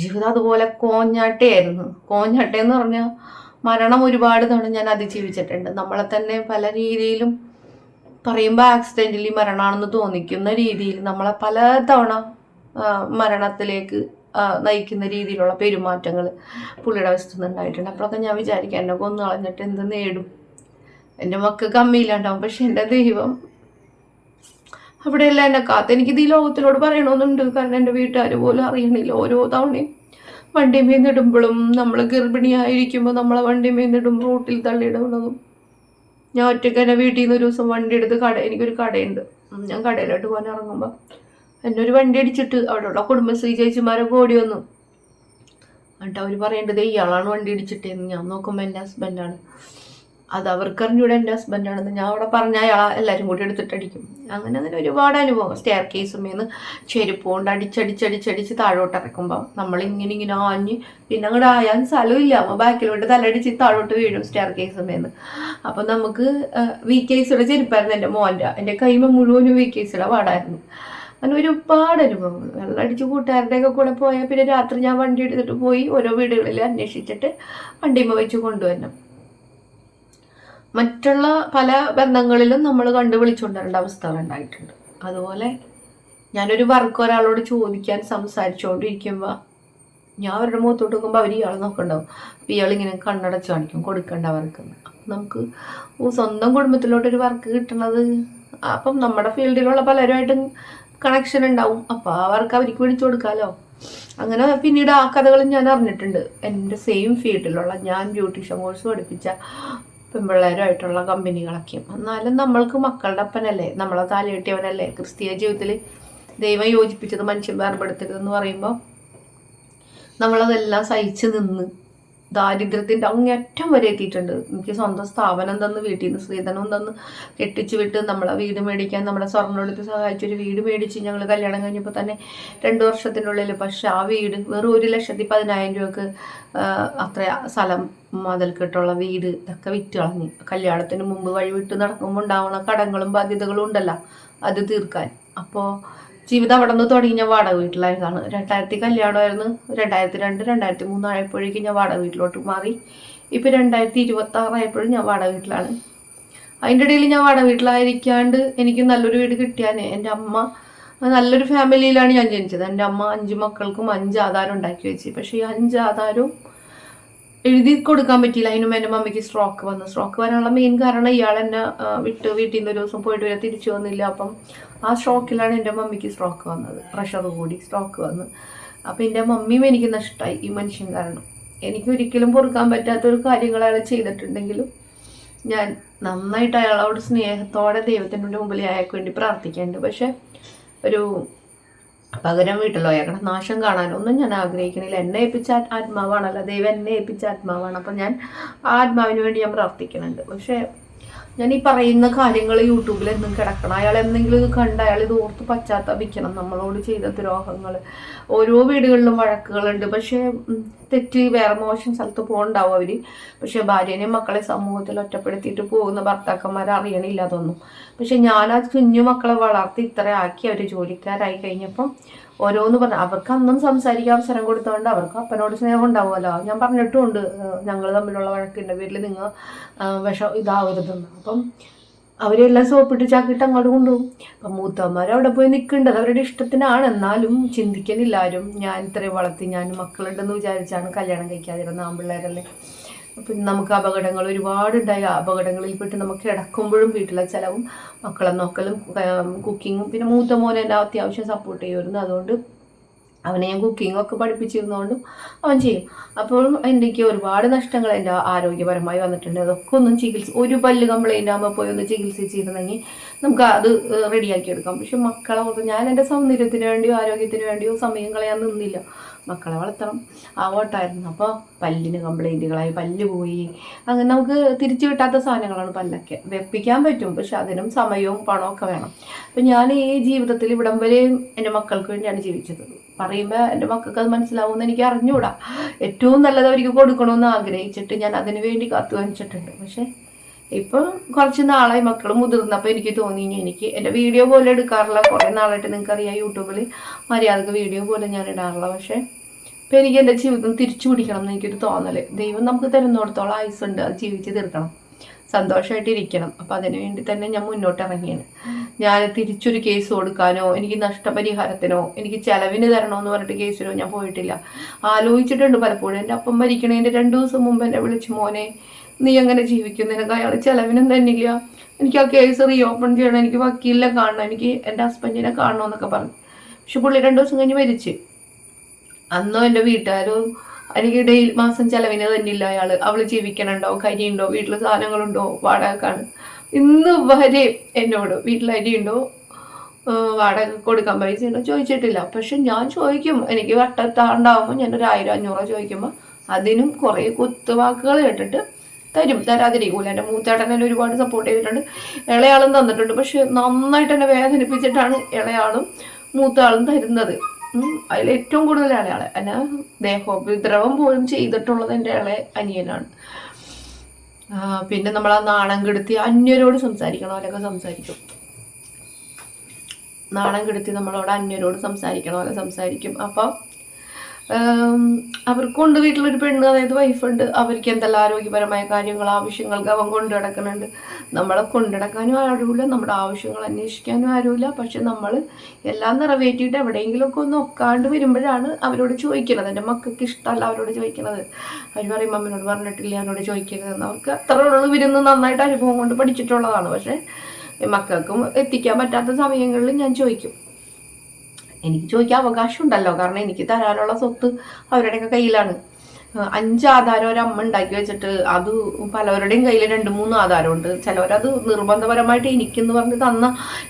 ജീവിതം അതുപോലെ കോഞ്ഞാട്ടയായിരുന്നു. കോഞ്ഞാട്ടയെന്ന് പറഞ്ഞാൽ മരണം ഒരുപാട് തവണ ഞാൻ അതിജീവിച്ചിട്ടുണ്ട്. നമ്മളെ തന്നെ പല രീതിയിലും പറയുമ്പോൾ ആക്സിഡൻ്റലി മരണമാണെന്ന് തോന്നിക്കുന്ന രീതിയിൽ നമ്മളെ പല തവണ മരണത്തിലേക്ക് നയിക്കുന്ന രീതിയിലുള്ള പെരുമാറ്റങ്ങൾ പുള്ളിയുടെ വശത്തുനിന്ന് ഉണ്ടായിട്ടുണ്ട്. അപ്പോഴൊക്കെ ഞാൻ വിചാരിക്കാം, എന്നെ കൊന്നു കളഞ്ഞിട്ട് എന്ത് നേടും, എൻ്റെ മക്കൾക്ക് അമ്മയില്ലാണ്ടാവും. പക്ഷെ എൻ്റെ ദൈവം അവിടെയല്ല എന്നെ കാത്ത്. എനിക്കിത് ഈ ലോകത്തിലോട് പറയണമെന്നുണ്ട്. കാരണം എൻ്റെ വീട്ടുകാർ പോലും അറിയണില്ല. ഓരോ തവണയും വണ്ടിമേൽ നിടുമ്പോഴും നമ്മൾ ഗർഭിണിയായിരിക്കുമ്പോൾ നമ്മളെ വണ്ടിമേൽ നിടും റോട്ടിൽ തള്ളിയിടുന്നതും. ഞാൻ ഒറ്റയ്ക്ക് എൻ്റെ വീട്ടിൽ നിന്ന് ഒരു ദിവസം വണ്ടി എടുത്ത് എനിക്കൊരു കടയുണ്ട്, ഞാൻ കടയിലോട്ട് പോകാൻ ഇറങ്ങുമ്പോൾ എന്നെ ഒരു വണ്ടി അടിച്ചിട്ട് അവിടെയുള്ള കുടുംബശ്രീ ചേച്ചിമാരൊക്കെ ഓടി വന്നു. എന്നിട്ട് അവർ പറയേണ്ടത് ഇയാളാണ് വണ്ടി ഇടിച്ചിട്ടേന്ന്. ഞാൻ നോക്കുമ്പോൾ എൻ്റെ ഹസ്ബൻഡാണ്. അത് അവർക്കറിഞ്ഞൂടെ എൻ്റെ ഹസ്ബൻഡാണെന്ന്. ഞാൻ അവിടെ പറഞ്ഞ അയാൾ എല്ലാവരും കൂടി എടുത്തിട്ടടിക്കും. അങ്ങനെ ഒരുപാട് അനുഭവം. സ്റ്റെയർ കേസുമേന്ന് ചെരുപ്പ് കൊണ്ട് അടിച്ചടിച്ചടിച്ചടിച്ച് താഴോട്ട് ഇറക്കുമ്പോൾ നമ്മളിങ്ങനെ ആഞ്ഞ് പിന്നെ അങ്ങോട്ട് ആയാൻ സ്ഥലമില്ല, ബാക്കിലോട്ട് തലടിച്ച് താഴോട്ട് വീഴും സ്റ്റെയർ കേസുമേന്ന്. അപ്പം നമുക്ക് VKCയുടെ ചെരുപ്പായിരുന്നു എൻ്റെ മോൻ്റെ. എൻ്റെ കൈമ മുഴുവനും VKCയുടെ പാടായിരുന്നു. അങ്ങനെ ഒരുപാട് അനുഭവങ്ങൾ. വെള്ളമടിച്ച് കൂട്ടുകാരുടെയൊക്കെ കൂടെ പോയാൽ പിന്നെ രാത്രി ഞാൻ വണ്ടി എടുത്തിട്ട് പോയി ഓരോ വീടുകളിൽ അന്വേഷിച്ചിട്ട് വണ്ടിമ്മ വെച്ച് കൊണ്ടുവരണം. മറ്റുള്ള പല ബന്ധങ്ങളിലും നമ്മൾ കണ്ടു വിളിച്ചുകൊണ്ടിരേണ്ട അവസ്ഥകൾ ഉണ്ടായിട്ടുണ്ട്. അതുപോലെ ഞാനൊരു വർക്ക് ഒരാളോട് ചോദിക്കാൻ സംസാരിച്ചുകൊണ്ടിരിക്കുമ്പോൾ ഞാൻ അവരുടെ മുഖത്തോട്ട് നോക്കുമ്പോൾ അവർ ഇയാൾ നോക്കണ്ടാവും. അപ്പം ഇയാളിങ്ങനെ കണ്ണടച്ച് കാണിക്കും കൊടുക്കേണ്ട വർക്ക്. അപ്പം നമുക്ക് സ്വന്തം കുടുംബത്തിലോട്ടൊരു വർക്ക് കിട്ടണത്, അപ്പം നമ്മുടെ ഫീൽഡിലുള്ള പലരുമായിട്ടും കണക്ഷൻ ഉണ്ടാവും. അപ്പോൾ ആ വർക്ക് അവർക്ക് വിളിച്ചു കൊടുക്കാമല്ലോ. അങ്ങനെ പിന്നീട് ആ കഥകളും ഞാൻ അറിഞ്ഞിട്ടുണ്ട്. എൻ്റെ സെയിം ഫീൽഡിലുള്ള, ഞാൻ ബ്യൂട്ടീഷ്യൻ കോഴ്സ് പഠിപ്പിച്ച പെൺപിള്ളേരുമായിട്ടുള്ള കമ്പനികളൊക്കെ. എന്നാലും നമ്മൾക്ക് മക്കളുടെ അപ്പനല്ലേ, നമ്മളെ താലി കെട്ടിയവനല്ലേ. ക്രിസ്തീയ ജീവിതത്തിൽ ദൈവം യോജിപ്പിച്ചത് മനുഷ്യൻ വേർപെടുത്തരുതെന്ന് പറയുമ്പോൾ നമ്മളതെല്ലാം സഹിച്ച് നിന്ന് ദാരിദ്ര്യത്തിൻ്റെ അങ്ങേറ്റം വരെ എത്തിയിട്ടുണ്ട്. എനിക്ക് സ്വന്തം സ്ഥാപനം തന്ന്, വീട്ടിൽ നിന്ന് സ്ത്രീധനം തന്ന് കെട്ടിച്ച് വിട്ട് നമ്മളെ വീട് മേടിക്കാൻ നമ്മുടെ സ്വർണ്ണം എടുത്ത് സഹായിച്ചൊരു വീട് മേടിച്ച് ഞങ്ങൾ കല്യാണം കഴിഞ്ഞപ്പോൾ തന്നെ 2 വർഷത്തിനുള്ളിൽ. പക്ഷെ ആ വീട് വെറും 1,10,000 രൂപക്ക് അത്ര സ്ഥലം മതിൽക്കെട്ടുള്ള വീട് ഇതൊക്കെ വിറ്റ് കളഞ്ഞു. കല്യാണത്തിന് മുമ്പ് വഴി വിട്ട് നടക്കുമ്പോൾ ഉണ്ടാവുന്ന കടങ്ങളും ബാധ്യതകളും ഉണ്ടല്ലോ, അത് തീർക്കാൻ. അപ്പോൾ ജീവിതം അവിടെ നിന്ന് തുടങ്ങി ഞാൻ വാടക വീട്ടിലായതാണ്. 2000 കല്യാണമായിരുന്നു. 2002 2003 ആയപ്പോഴേക്കും ഞാൻ വാടക വീട്ടിലോട്ട് മാറി. ഇപ്പം 2026 ആയപ്പോഴും ഞാൻ വാടക വീട്ടിലാണ്. അതിൻ്റെ ഇടയിൽ ഞാൻ വാടക വീട്ടിലായിരിക്കാണ്ട് എനിക്ക് നല്ലൊരു വീട് കിട്ടിയാൽ, എൻ്റെ അമ്മ നല്ലൊരു ഫാമിലിയിലാണ് ഞാൻ ജനിച്ചത്. എൻ്റെ അമ്മ 5 മക്കൾക്കും 5 ആധാരം ഉണ്ടാക്കി വെച്ച്. പക്ഷേ ഈ 5 ആധാരവും എഴുതി കൊടുക്കാൻ പറ്റിയില്ല. അതിനും എൻ്റെ മമ്മിക്ക് സ്ട്രോക്ക് വന്നു. സ്ട്രോക്ക് വരാനുള്ള മെയിൻ കാരണം ഇയാൾ എന്നെ വീട്ടിൽ നിന്ന് ഒരു ദിവസം പോയിട്ട് വരെ തിരിച്ചു വന്നില്ല. അപ്പം ആ സ്ട്രോക്കിലാണ് എൻ്റെ മമ്മിക്ക് സ്ട്രോക്ക് വന്നത്. പ്രഷർ കൂടി സ്ട്രോക്ക് വന്ന്. അപ്പം എൻ്റെ മമ്മിയും എനിക്ക് നഷ്ടമായി ഈ മനുഷ്യൻ കാരണം. എനിക്ക് ഒരിക്കലും പൊറുക്കാൻ പറ്റാത്തൊരു കാര്യങ്ങൾ അയാൾ ചെയ്തിട്ടുണ്ടെങ്കിലും ഞാൻ നന്നായിട്ട് അയാളോട് സ്നേഹത്തോടെ ദൈവത്തിൻ്റെ മുമ്പിൽ അയാൾക്ക് വേണ്ടി പ്രാർത്ഥിക്കാനുണ്ട്. പക്ഷെ ഒരു പകരം വീട്ടിലോ അയാളുടെ നാശം കാണാനൊന്നും ഞാൻ ആഗ്രഹിക്കണില്ല. എന്നെ ഏൽപ്പിച്ച ആത്മാവാണല്ലോ, ദൈവം എന്നെ ഏൽപ്പിച്ച ആത്മാവാണ്. അപ്പം ഞാൻ ആ ആത്മാവിന് വേണ്ടി ഞാൻ പ്രാർത്ഥിക്കുന്നുണ്ട്. പക്ഷേ ഞാൻ ഈ പറയുന്ന കാര്യങ്ങൾ യൂട്യൂബിൽ എന്നും കിടക്കണം. അയാൾ എന്തെങ്കിലും ഇത് കണ്ട് അയാൾ ഇത് ഓർത്ത് പശ്ചാത്തപിക്കണം. നമ്മളോട് ചെയ്ത ദ്രോഹങ്ങൾ. ഓരോ വീടുകളിലും വഴക്കുകളുണ്ട്. പക്ഷേ തെറ്റ് വേറെ മോശം സ്ഥലത്ത് പോകണ്ടാവും അവർ. പക്ഷെ ഭാര്യനെയും മക്കളെ സമൂഹത്തിൽ ഒറ്റപ്പെടുത്തിയിട്ട് പോകുന്ന ഭർത്താക്കന്മാരെ അറിയണില്ല അതൊന്നും. പക്ഷെ ഞാൻ ആ കുഞ്ഞു മക്കളെ വളർത്തി ഇത്ര ആക്കി അവർ ജോലിക്കാരായി കഴിഞ്ഞപ്പം ഓരോന്ന് പറഞ്ഞു. അവർക്ക് അന്നും സംസാരിക്കാൻ അവസരം കൊടുത്തോണ്ട് അവർക്ക് അപ്പനോട് സ്നേഹം ഉണ്ടാവുമല്ലോ. ഞാൻ പറഞ്ഞിട്ടുമുണ്ട്, ഞങ്ങൾ തമ്മിലുള്ള വഴക്കിൻ്റെ പേരിൽ നിങ്ങൾ ഇതാവരുതെന്ന്. അപ്പം അവരെല്ലാം സോപ്പിട്ട് ചാക്കിട്ട് അങ്ങോട്ട് കൊണ്ടുപോകും. അപ്പം മൂത്തമ്മമാർ അവിടെ പോയി നിൽക്കേണ്ടത് അവരുടെ ഇഷ്ടത്തിനാണ്. എന്നാലും ചിന്തിക്കുന്നില്ല ആരും. ഞാൻ ഇത്രയും വളർത്തി, ഞാൻ മക്കളുണ്ടെന്ന് വിചാരിച്ചാണ് കല്യാണം കഴിക്കാതിരുന്ന ആൺപിള്ളേരല്ലേ. പിന്നെ നമുക്ക് അപകടങ്ങൾ ഒരുപാടുണ്ടായി. അപകടങ്ങളിൽപ്പെട്ട് നമുക്ക് കിടക്കുമ്പോഴും വീട്ടിലെ ചിലവും മക്കളെ നോക്കലും കുക്കിങ്ങും. പിന്നെ മൂത്ത മോനെ എന്നെ അത്യാവശ്യം സപ്പോർട്ട് ചെയ്യുമായിരുന്നു. അതുകൊണ്ട് അവനെ ഞാൻ കുക്കിങ്ങൊക്കെ പഠിപ്പിച്ചിരുന്നതുകൊണ്ടും അവൻ ചെയ്യും. അപ്പോഴും എനിക്ക് ഒരുപാട് നഷ്ടങ്ങൾ എൻ്റെ ആരോഗ്യപരമായി വന്നിട്ടുണ്ട്. അതൊക്കെ ഒന്നും ഒരു പല്ല് കംപ്ലൈൻ്റ് ആകുമ്പോൾ പോയി ഒന്ന് ചികിത്സിച്ചിരുന്നെങ്കിൽ നമുക്ക് അത് റെഡിയാക്കി എടുക്കാം. പക്ഷെ മക്കളെ ഓർത്ത് ഞാൻ എൻ്റെ സൗന്ദര്യത്തിന് വേണ്ടിയോ ആരോഗ്യത്തിന് വേണ്ടിയോ സമയം കളയാൻ നിന്നില്ല. മക്കളെ വളർത്തണം ആ ഓട്ടായിരുന്നു. അപ്പോൾ പല്ലിന് കംപ്ലൈൻറ്റുകളായി, പല്ല് പോയി, അങ്ങനെ നമുക്ക് തിരിച്ചു കിട്ടാത്ത സാധനങ്ങളാണ് പല്ലൊക്കെ. വെപ്പിക്കാൻ പറ്റും, പക്ഷെ അതിനും സമയവും പണമൊക്കെ വേണം. അപ്പം ഞാൻ ഈ ജീവിതത്തിൽ ഇവിടം വരെ എൻ്റെ മക്കൾക്ക് വേണ്ടിയാണ് ജീവിച്ചത്. പറയുമ്പോൾ എൻ്റെ മക്കൾക്ക് അത് മനസ്സിലാവുമെന്ന് എനിക്ക് അറിഞ്ഞുകൂടാ. ഏറ്റവും നല്ലത് അവർക്ക് കൊടുക്കണമെന്ന് ആഗ്രഹിച്ചിട്ട് ഞാൻ അതിനു വേണ്ടി കാത്തുവച്ചിട്ടുണ്ട്. പക്ഷെ ഇപ്പം കുറച്ച് നാളായി മക്കൾ മുതിർന്നപ്പോൾ എനിക്ക് തോന്നി എനിക്ക് എൻ്റെ വീഡിയോ പോലെ എടുക്കാറില്ല. കുറേ നാളായിട്ട് നിങ്ങൾക്കറിയാം യൂട്യൂബിൽ മര്യാദക്ക് വീഡിയോ പോലെ ഞാൻ ഇടാറില്ല. പക്ഷേ ഇപ്പം എനിക്ക് എൻ്റെ ജീവിതം തിരിച്ചു പിടിക്കണം എന്ന് എനിക്കൊരു തോന്നൽ. ദൈവം നമുക്ക് തരുന്നിടത്തോളം ആയുസ്സുണ്ട്, അത് ജീവിച്ച് തീർക്കണം, സന്തോഷമായിട്ടിരിക്കണം. അപ്പം അതിനു വേണ്ടി തന്നെ ഞാൻ മുന്നോട്ട് ഇറങ്ങിയാണ്. ഞാൻ തിരിച്ചൊരു കേസ് കൊടുക്കാനോ എനിക്ക് നഷ്ടപരിഹാരത്തിനോ എനിക്ക് ചെലവിന് തരണമെന്ന് പറഞ്ഞിട്ട് കേസിനോ ഞാൻ പോയിട്ടില്ല. ആലോചിച്ചിട്ടുണ്ട് പലപ്പോഴും. എൻ്റെ അപ്പം മരിക്കണേൻ്റെ 2 ദിവസം മുമ്പ് എന്നെ വിളിച്ച്, മോനെ നീ എങ്ങനെ ജീവിക്കും, നിനക്ക് അയാൾ ചെലവിനും തന്നില്ല, എനിക്ക് ആ കേസ് റീഓപ്പൺ ചെയ്യണം, എനിക്ക് വക്കീലിനെ കാണണം, എനിക്ക് എൻ്റെ ഹസ്ബൻഡിനെ കാണണമെന്നൊക്കെ പറഞ്ഞു. പക്ഷെ പുള്ളി 2 ദിവസം കഴിഞ്ഞ് മരിച്ച്. അന്നോ എൻ്റെ വീട്ടുകാരും എനിക്ക് മാസം ചെലവിന് തന്നില്ല അയാൾ. അവൾ ജീവിക്കണുണ്ടോ, കരിയുണ്ടോ, വീട്ടിൽ സാധനങ്ങളുണ്ടോ, വാടകക്കാണ്. ഇന്ന് വരെ എന്നോട് വീട്ടിൽ അരിയുണ്ടോ, വാടക കൊടുക്കാൻ പൈസ ഉണ്ടോ ചോദിച്ചിട്ടില്ല. പക്ഷെ ഞാൻ ചോദിക്കും, എനിക്ക് വട്ടത്താണ്ടാവുമ്പോൾ ഞാൻ ഒരു 1000-500 ചോദിക്കുമ്പോൾ അതിനും കുറേ കുത്തുവാക്കുകൾ കേട്ടിട്ട് തരാതിരിക്കൂല. എൻ്റെ മൂത്തേട്ടൻ എന്നെ ഒരുപാട് സപ്പോർട്ട് ചെയ്തിട്ടുണ്ട്, ഇളയാളും തന്നിട്ടുണ്ട്. പക്ഷെ നന്നായിട്ട് എന്നെ വേദനിപ്പിച്ചിട്ടാണ് ഇളയാളും മൂത്താളും തരുന്നത്. അതിൽ ഏറ്റവും കൂടുതൽ ഇളയാളെ എന്നെ ദേഹോപദ്രവം പോലും ചെയ്തിട്ടുള്ളത് എൻ്റെ ഇളയ അനിയനാണ്. പിന്നെ നമ്മൾ ആ നാണം കെടുത്തി അന്യരോട് സംസാരിക്കണം, അവരൊക്കെ സംസാരിക്കും. നാണം കെടുത്തി നമ്മളോട് അന്യരോട് സംസാരിക്കണം, അവരെ സംസാരിക്കും. അപ്പം അവർക്കുണ്ട് വീട്ടിലൊരു പെണ്ണ്, അതായത് വൈഫുണ്ട്. അവർക്ക് എന്തെല്ലാം ആരോഗ്യപരമായ കാര്യങ്ങൾ ആവശ്യങ്ങൾക്ക് അവൻ കൊണ്ടു നടക്കുന്നുണ്ട്. നമ്മളെ കൊണ്ടുനടക്കാനും ആരുമില്ല, നമ്മുടെ ആവശ്യങ്ങൾ അന്വേഷിക്കാനും ആരുമില്ല. പക്ഷെ നമ്മൾ എല്ലാം നിറവേറ്റിയിട്ട് എവിടെയെങ്കിലുമൊക്കെ ഒന്ന് ഒക്കാണ്ട് വരുമ്പോഴാണ് അവരോട് ചോദിക്കുന്നത്. എൻ്റെ മക്കൾക്ക് ഇഷ്ടമല്ല അവരോട് ചോദിക്കുന്നത്. അവർ പറയും അമ്മനോട് പറഞ്ഞിട്ടില്ല അവരോട് ചോദിക്കരുതെന്ന്. അവർക്ക് അത്ര ഉള്ളു. ഇവരൊന്ന് നന്നായിട്ട് അനുഭവം കൊണ്ട് പഠിച്ചിട്ടുള്ളതാണ്. പക്ഷേ മക്കൾക്കും എത്തിക്കാൻ പറ്റാത്ത സമയങ്ങളിൽ ഞാൻ ചോദിക്കും. എനിക്ക് ചോദിക്കാൻ അവകാശം ഉണ്ടല്ലോ, കാരണം എനിക്ക് തരാനുള്ള സ്വത്ത് അവരുടെയൊക്കെ കയ്യിലാണ്. 5 ആധാരം ഒരമ്മ ഉണ്ടാക്കി വെച്ചിട്ട് അത് പലവരുടെയും കയ്യിൽ 2-3 ആധാരമുണ്ട്. ചിലവരത് നിർബന്ധപരമായിട്ട് എനിക്കെന്ന് പറഞ്ഞ് തന്ന,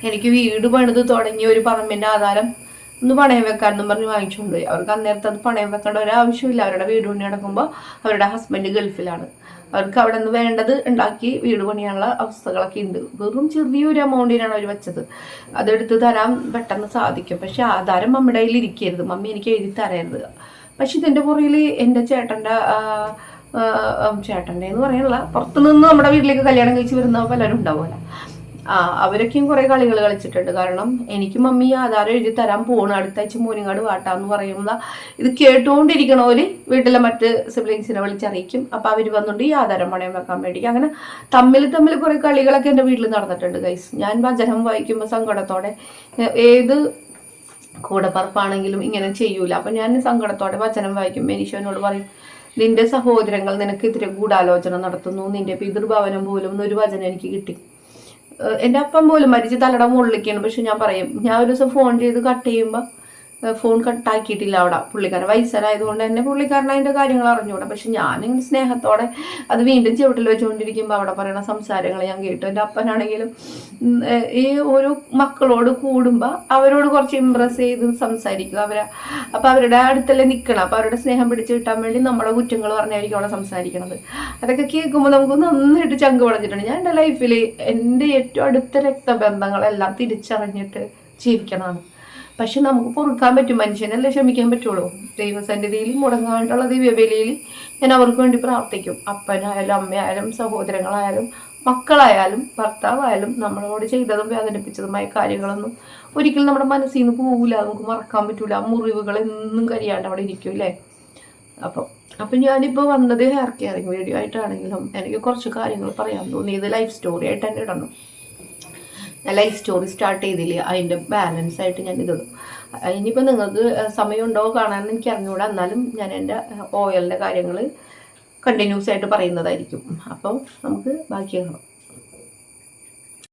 എനിക്ക് വീട് പണിത് തുടങ്ങിയ ഒരു പറമ്പിൻ്റെ ആധാരം ഒന്ന് പണയം വെക്കാനെന്നും പറഞ്ഞ് വാങ്ങിച്ചുകൊണ്ട് പോയി. അവർക്ക് അന്നേരത്തെ അത് പണയം വെക്കേണ്ട ഒരാവശ്യമില്ല. അവരുടെ വീട് പണി നടക്കുമ്പോൾ അവരുടെ ഹസ്ബൻഡ് ഗൾഫിലാണ്. അവർക്ക് അവിടെ നിന്ന് വേണ്ടത് ഉണ്ടാക്കി വീട് പണിയാനുള്ള അവസ്ഥകളൊക്കെ ഉണ്ട്. വെറും ചെറിയൊരു എമൗണ്ടിനാണ് അവർ വെച്ചത്. അതെടുത്ത് തരാൻ പെട്ടെന്ന് സാധിക്കും. പക്ഷെ ആധാരം മമ്മിയുടെ കയ്യിൽ ഇരിക്കരുത്, മമ്മി എനിക്ക് എഴുതി തരരുത്. പക്ഷെ ഇതിൻ്റെ പുറകിൽ എൻ്റെ ചേട്ടൻ്റെ എന്ന് പറയാനുള്ള പുറത്തുനിന്ന് നമ്മുടെ വീട്ടിലേക്ക് കല്യാണം കഴിച്ച് വരുന്ന പലരും ഉണ്ടാവുമല്ലോ, അവരൊക്കെയും കുറേ കളികൾ കളിച്ചിട്ടുണ്ട്. കാരണം എനിക്ക് മമ്മി ആധാരം എഴുതി തരാൻ പോകണം, അടുത്താഴ്ച മോനിങ്ങാട് വാട്ടാന്ന് പറയുമ്പോൾ ഇത് കേട്ടുകൊണ്ടിരിക്കണവര് വീട്ടിലെ മറ്റ് സിബ്ലിങ്സിനെ വിളിച്ചറിയിക്കും. അപ്പം അവർ വന്നുകൊണ്ട് ഈ ആധാരം പണയം വെക്കാൻ വേണ്ടി അങ്ങനെ തമ്മിൽ കുറേ കളികളൊക്കെ എൻ്റെ വീട്ടിൽ നടന്നിട്ടുണ്ട് ഗൈസ്. ഞാൻ വചനം വായിക്കുമ്പോൾ സങ്കടത്തോടെ, ഏത് കൂടപ്പറപ്പാണെങ്കിലും ഇങ്ങനെ ചെയ്യൂല. അപ്പം ഞാൻ സങ്കടത്തോടെ വചനം വായിക്കും. ഈശോനോട് പറയും, നിന്റെ സഹോദരങ്ങൾ നിനക്കെതിരെ ഗൂഢാലോചന നടത്തുന്നു, നിന്റെ പിതൃഭവനം പോലും എന്നൊരു വചനം എനിക്ക് കിട്ടി. എൻ്റെ അപ്പം പോലും മരിച്ച് തലയുടെ മുകളിലേക്കാണ്. പക്ഷെ ഞാൻ പറയും, ഞാൻ ഒരു ദിവസം ഫോൺ ചെയ്ത് കട്ട് ചെയ്യുമ്പോൾ ഫോൺ കട്ടാക്കിയിട്ടില്ല അവിടെ. പുള്ളിക്കാരൻ വയസ്സനായതുകൊണ്ട് തന്നെ പുള്ളിക്കാരൻ അതിൻ്റെ കാര്യങ്ങൾ അറിഞ്ഞുകൂടാ. പക്ഷെ ഞാനിങ്ങനെ സ്നേഹത്തോടെ അത് വീണ്ടും ചുവട്ടിൽ വെച്ചുകൊണ്ടിരിക്കുമ്പോൾ അവിടെ പറയുന്ന സംസാരങ്ങൾ ഞാൻ കേട്ടു. എൻ്റെ അപ്പനാണെങ്കിലും ഈ ഓരോ മക്കളോട് കൂടുമ്പോൾ അവരോട് കുറച്ച് ഇമ്പ്രസ് ചെയ്ത് സംസാരിക്കും അപ്പോൾ അവരുടെ അടുത്തല്ലേ നിൽക്കണം. അപ്പോൾ അവരുടെ സ്നേഹം പിടിച്ച് കിട്ടാൻ വേണ്ടി നമ്മുടെ കുറ്റങ്ങൾ പറഞ്ഞായിരിക്കും അവിടെ സംസാരിക്കണത്. അതൊക്കെ കേൾക്കുമ്പോൾ നമുക്ക് നന്നായിട്ട് ചങ്ക് വളഞ്ഞിട്ടുണ്ട്. ഞാൻ എൻ്റെ ലൈഫിൽ എൻ്റെ ഏറ്റവും അടുത്ത രക്തബന്ധങ്ങളെല്ലാം തിരിച്ചറിഞ്ഞിട്ട് ജീവിക്കണമാണ്. പക്ഷെ നമുക്ക് പൊറുക്കാൻ പറ്റും, മനുഷ്യനല്ലേ ക്ഷമിക്കാൻ പറ്റുള്ളൂ. ദൈവസന്നിധിയിൽ മുടങ്ങാണ്ടുള്ള ദിവ്യബലിയിൽ ഞാൻ അവർക്ക് വേണ്ടി പ്രാർത്ഥിക്കും. അപ്പനായാലും അമ്മയായാലും സഹോദരങ്ങളായാലും മക്കളായാലും ഭർത്താവായാലും നമ്മളോട് ചെയ്തതും വേദനിപ്പിച്ചതുമായ കാര്യങ്ങളൊന്നും ഒരിക്കലും നമ്മുടെ മനസ്സിൽ നിന്ന് പോകില്ല, നമുക്ക് മറക്കാൻ പറ്റൂല. ആ മുറിവുകൾ എന്നും കരിയാണ്ട് അവിടെ ഇരിക്കും അല്ലേ. അപ്പം ഞാനിപ്പോൾ വന്നത് ഹെയർ കെയറിങ് വീഡിയോ ആയിട്ടാണെങ്കിലും എനിക്ക് കുറച്ച് കാര്യങ്ങൾ പറയാൻ തോന്നി. ഇത് ലൈഫ് സ്റ്റോറി ആയിട്ട് തന്നെ ഇടണം. ഞാൻ ലൈഫ് സ്റ്റോറി സ്റ്റാർട്ട് ചെയ്തില്ലേ, അതിൻ്റെ ബാലൻസ് ആയിട്ട് ഞാൻ ഇതിടും. ഇനിയിപ്പോൾ നിങ്ങൾക്ക് സമയമുണ്ടോ കാണാമെന്ന് എനിക്ക് അറിഞ്ഞുകൂടാ. എന്നാലും ഞാൻ എൻ്റെ ഓയിലിൻ്റെ കാര്യങ്ങൾ കണ്ടിന്യൂസ് ആയിട്ട് പറയുന്നതായിരിക്കും. അപ്പം നമുക്ക് ബാക്കി കാണാം.